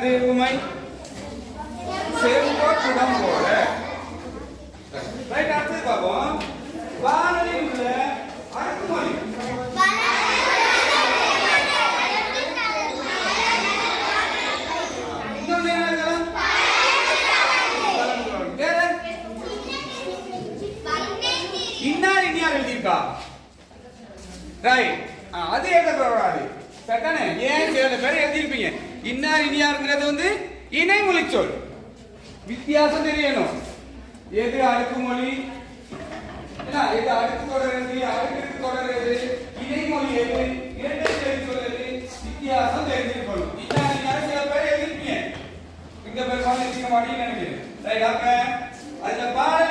என்னது உமை செங்கோட்டுடம் போல. ரைட், அடுத்து பார்ப்போம். வானலில் உள்ள அடுக்குமொழி. இன்னொன்று என்ன இருக்கலாம்? இன்னார் இனியார் எழுதியிருக்கா. ரைட், அது எழுதக்கூடாது. சரிதானே? ஏன் சில பேர் எழுதியிருப்பீங்க. இன்னார் இனியாருங்கிறது வந்து இணைமொழி சொல். வித்தியாசம் தெரியணும். எது அடுக்குமொழி, எது அடுக்கு தொடர், அடுக்கு தொடர் எது, இணைமொழி எது, இரட்டை செய்தி சொல் எது, வித்தியாசம் தெரிஞ்சிருக்கணும். இன்னார் இனியார் சில பேர் எழுதியிருப்பீங்க. இந்த பேர் எழுதிக்க மாட்டீங்கன்னு நினைக்கிறேன். ரைட், அப்ப அதுல பாடல்